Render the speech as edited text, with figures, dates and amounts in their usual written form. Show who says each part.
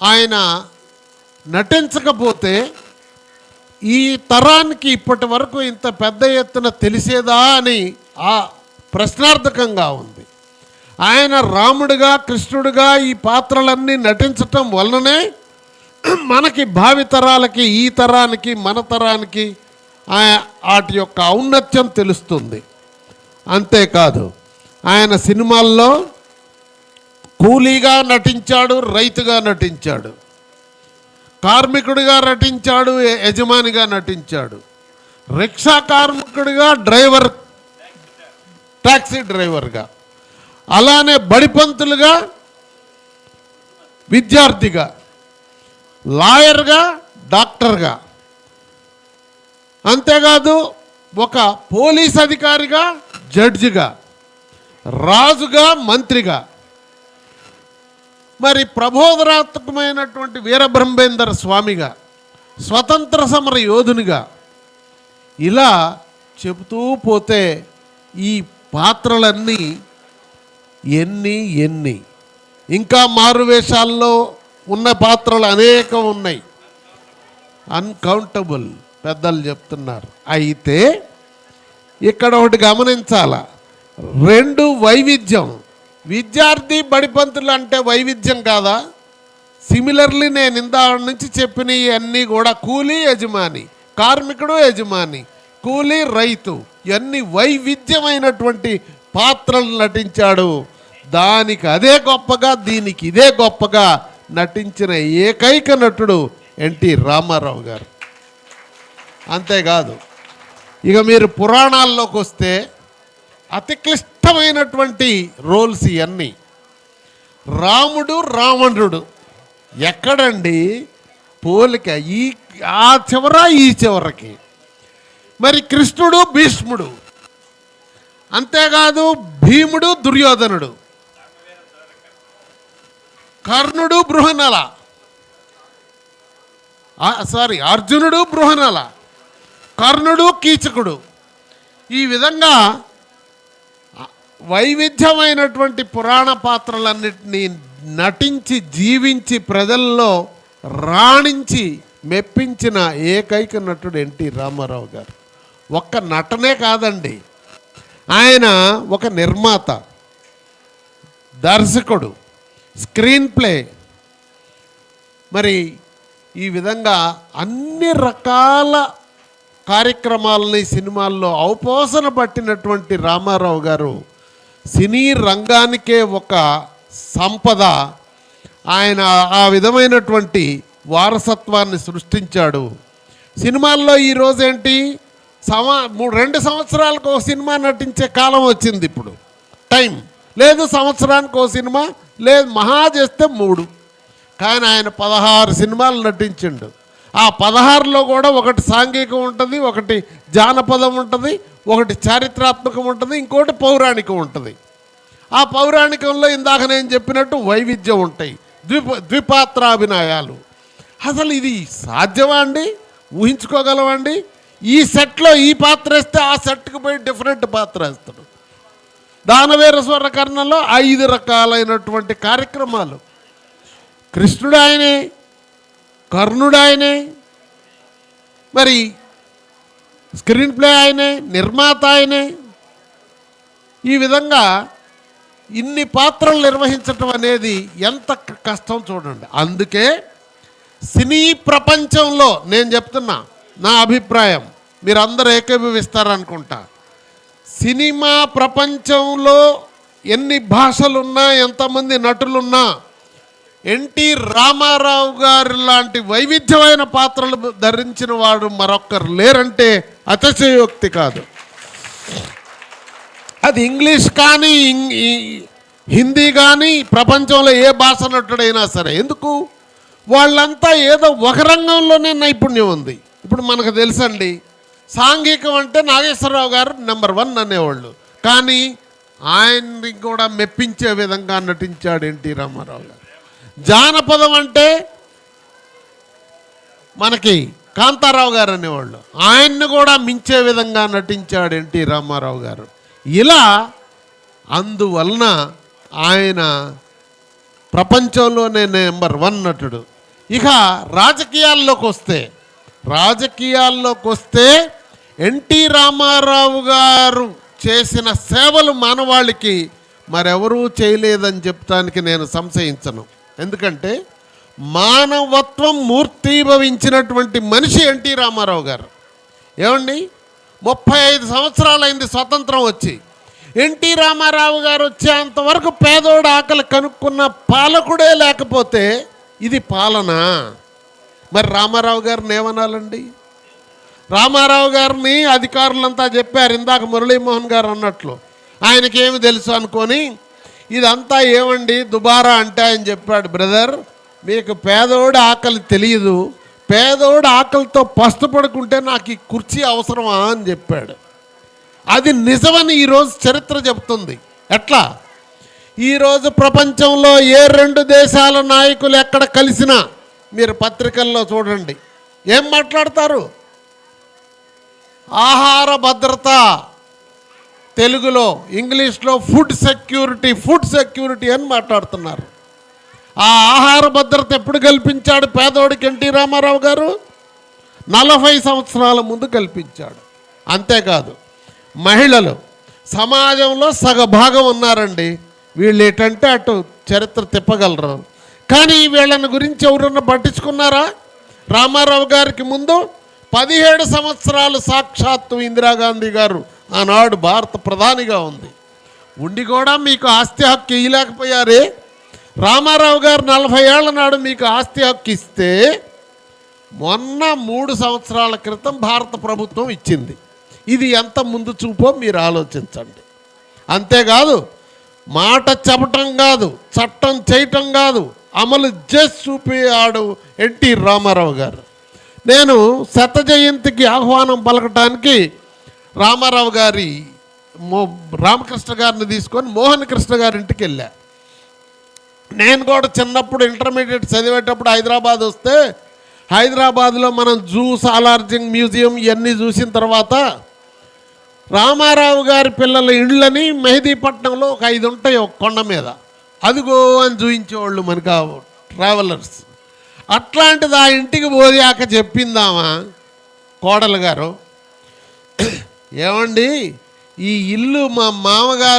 Speaker 1: ఆయన నటించకపోతే ఈ తరానికి ఇప్పటి వరకు ఇంత పెద్ద ఎత్తున తెలిసేదా అని ఆ ప్రశ్నార్థకంగా ఉంది. ఆయన రాముడిగా కృష్ణుడిగా ఈ పాత్రలన్నీ నటించటం వలననే మనకి భావితరాలకి ఈ తరానికి మన తరానికి వాటి యొక్క ఔన్నత్యం తెలుస్తుంది. అంతేకాదు ఆయన సినిమాల్లో కూలీగా నటించాడు, రైతుగా నటించాడు, కార్మికుడిగా నటించాడు, యజమానిగా నటించాడు, రిక్షా కార్మికుడిగా, డ్రైవర్, టాక్సీ డ్రైవర్గా, అలానే బడిపంతులుగా, విద్యార్థిగా, లాయర్గా, డాక్టర్గా, అంతేకాదు ఒక పోలీస్ అధికారిగా, జడ్జిగా, రాజుగా, మంత్రిగా, మరి ప్రబోధనాత్మకమైనటువంటి వీరబ్రహ్మేందర్ స్వామిగా, స్వతంత్ర సమర యోధునిగా, ఇలా చెబుతూ పోతే ఈ పాత్రలన్నీ ఎన్ని ఇంకా మారువేషాల్లో ఉన్న పాత్రలు అనేకం ఉన్నాయి, అన్కౌంటబుల్ పెద్దలు చెప్తున్నారు. అయితే ఇక్కడ ఒకటి గమనించాల, రెండు వైవిధ్యం. విద్యార్థి బడిపంతులు అంటే వైవిధ్యం కాదా? సిమిలర్లీ నేను ఇందాక నుంచి చెప్పినవి అన్నీ కూడా కూలీ యజమాని, కార్మికుడు యజమాని, కూలీ రైతు, ఇవన్నీ వైవిధ్యమైనటువంటి పాత్రలు నటించాడు. దానికి అదే గొప్పగా, దీనికి ఇదే గొప్పగా నటించిన ఏకైక నటుడు ఎన్టీ రామారావు గారు. అంతేకాదు ఇక మీరు పురాణాల్లోకి వస్తే అతి క్లిష్టమైనటువంటి రోల్స్ ఇవన్నీ. రాముడు రావణుడు ఎక్కడండి పోలిక? ఆ చివర ఈ చివరకి. మరి కృష్ణుడు భీష్ముడు, అంతేకాదు భీముడు దుర్యోధనుడు, కర్ణుడు బృహనల, అర్జునుడు బృహనల, కర్ణుడు కీచకుడు. ఈ విధంగా వైవిధ్యమైనటువంటి పురాణ పాత్రలన్నిటినీ నటించి జీవించి ప్రజల్లో రాణించి మెప్పించిన ఏకైక నటుడు ఎన్టీ రామారావు గారు. ఒక్క నటనే కాదండి, ఆయన ఒక నిర్మాత, దర్శకుడు, స్క్రీన్ ప్లే, మరి ఈ విధంగా అన్ని రకాల కార్యక్రమాలని సినిమాల్లో ఔపోసన పట్టినటువంటి రామారావు గారు సినీ రంగానికే ఒక సంపద. ఆయన ఆ విధమైనటువంటి వారసత్వాన్ని సృష్టించాడు. సినిమాల్లో ఈరోజు ఏంటి, 2 సంవత్సరాలకు ఒక సినిమా నటించే కాలం వచ్చింది. ఇప్పుడు టైం లేదు, సంవత్సరానికి ఒక సినిమా లేదు, మహా చేస్తే 3. కానీ ఆయన 16 సినిమాలు నటించిండు. ఆ 16లో కూడా ఒకటి సాంఘికం ఉంటుంది, ఒకటి జానపదం ఉంటుంది, ఒకటి చారిత్రాత్మకం ఉంటుంది, ఇంకోటి పౌరాణికం ఉంటుంది. ఆ పౌరాణికంలో ఇందాక నేను చెప్పినట్టు వైవిధ్యం ఉంటాయి, ద్విపాత్రాభినయాలు. అసలు ఇది సాధ్యమా అండి? ఊహించుకోగలమండి? ఈ సెట్లో ఈ పాత్ర వేస్తే ఆ సెట్కి పోయి డిఫరెంట్ పాత్ర వేస్తాడు. దానవీర స్వర్ణకర్ణలో 5 రకాలైనటువంటి కార్యక్రమాలు. కృష్ణుడు ఆయనే, కర్ణుడు ఆయనే, మరి స్క్రీన్ ప్లే ఆయనే, నిర్మాత ఆయనే. ఈ విధంగా ఇన్ని పాత్రలు నిర్వహించటం అనేది ఎంత కష్టం చూడండి. అందుకే సినీ ప్రపంచంలో నేను చెప్తున్నా, నా అభిప్రాయం మీరందరూ ఏకీభవిస్తారనుకుంటా, సినిమా ప్రపంచంలో ఎన్ని భాషలున్నా, ఎంతమంది నటులున్నా, ఎన్టీ రామారావు గారు లాంటి వైవిధ్యమైన పాత్రలు ధరించిన వాడు మరొక్కరు లేరంటే అతిశయోక్తి కాదు. అది ఇంగ్లీష్ కానీ, హిందీ కానీ, ప్రపంచంలో ఏ భాష నటుడైనా సరే. ఎందుకు? వాళ్ళంతా ఏదో ఒక రంగంలోనే నైపుణ్యం ఉంది. ఇప్పుడు మనకు తెలుసండి, సాంఘికం అంటే నాగేశ్వరరావు గారు నెంబర్ 1 అనేవాళ్ళు. కానీ ఆయన్ని కూడా మెప్పించే విధంగా నటించాడు ఎన్టీ రామారావు గారు. జానపదం అంటే మనకి కాంతారావు గారు అనేవాళ్ళు, ఆయన్ని కూడా మించే విధంగా నటించాడు ఎన్టీ రామారావు గారు. ఇలా అందువలన ఆయన ప్రపంచంలోనే నెంబర్ 1 నటుడు. ఇక రాజకీయాల్లోకి వస్తే ఎన్టీ రామారావు గారు చేసిన సేవలు మానవాళికి మరెవరూ చేయలేదని చెప్తానికి నేను సంశయించను. ఎందుకంటే మానవత్వం మూర్తీభవించినటువంటి మనిషి ఎన్టీ రామారావు గారు. ఏమండి, 35 సంవత్సరాలైంది స్వతంత్రం వచ్చి. ఎన్టీ రామారావు గారు వచ్చేంతవరకు పేదోడు ఆకలి కనుక్కున్న పాలకుడే లేకపోతే ఇది పాలన. మరి రామారావు గారిని ఏమనాలండి? రామారావు గారిని అధికారులంతా చెప్పారు, ఇందాక మురళీమోహన్ గారు అన్నట్లు. ఆయనకేమి తెలుసు అనుకొని ఇదంతా ఏమండి దుబారా అంటే ఆయన చెప్పాడు, బ్రదర్ మీకు పేదోడి ఆకలి తెలియదు, పేదోడు ఆకలితో పస్తుపడుకుంటే నాకు ఈ కుర్చీ అవసరమా అని చెప్పాడు. అది నిజమని ఈరోజు చరిత్ర చెబుతుంది. ఎట్లా? ఈరోజు ప్రపంచంలో ఏ 2 దేశాల నాయకులు ఎక్కడ కలిసినా మీరు పత్రికల్లో చూడండి, ఏం మాట్లాడతారు? ఆహార భద్రత, తెలుగులో ఇంగ్లీష్లో ఫుడ్ సెక్యూరిటీ అని మాట్లాడుతున్నారు. ఆ ఆహార భద్రత ఎప్పుడు కల్పించాడు పేదోడికి ఎన్టీ రామారావు గారు? 40 సంవత్సరాల ముందు కల్పించాడు. అంతేకాదు, మహిళలు సమాజంలో సగభాగం ఉన్నారండి. వీళ్ళు ఏంటంటే అటు చరిత్ర తిప్పగలరు. కానీ వీళ్ళని గురించి ఎవరన్నా పట్టించుకున్నారా? రామారావు గారికి ముందు 17 సంవత్సరాలు సాక్షాత్తు ఇందిరాగాంధీ గారు ఆనాడు భారత ప్రధానిగా ఉండి కూడా మీకు ఆస్తి హక్కు ఇవ్వలేకపోయారే. రామారావు గారు 40 ఏళ్ల నాడు మీకు ఆస్తి హక్కు ఇస్తే మొన్న 3 సంవత్సరాల క్రితం భారత ప్రభుత్వం ఇచ్చింది. ఇది ఎంత ముందు చూపో మీరు ఆలోచించండి. అంతేకాదు, మాట చెప్పటం కాదు, చట్టం చేయటం కాదు, అమలు చేసి చూపించాడు ఎన్టీ రామారావు గారు. నేను శత జయంతికి ఆహ్వానం పలకటానికి రామారావు గారి రామకృష్ణ గారిని తీసుకొని మోహన్ కృష్ణ గారి ఇంటికి వెళ్ళా. నేను కూడా చిన్నప్పుడు ఇంటర్మీడియట్ చదివేటప్పుడు హైదరాబాద్ వస్తే, హైదరాబాద్లో మనం జూ, సాలార్జింగ్ మ్యూజియం ఇవన్నీ చూసిన తర్వాత రామారావు గారి పిల్లల ఇళ్ళని మెహదీపట్నంలో ఒక 5 ఉంటాయి ఒక కొండ మీద, అదిగో అని చూపించేవాళ్ళు మనకు ట్రావెలర్స్. అట్లాంటిది ఆ ఇంటికి పోయాక చెప్పిందామా కోడలు గారు, ఏమండి ఈ ఇల్లు మా మామగారు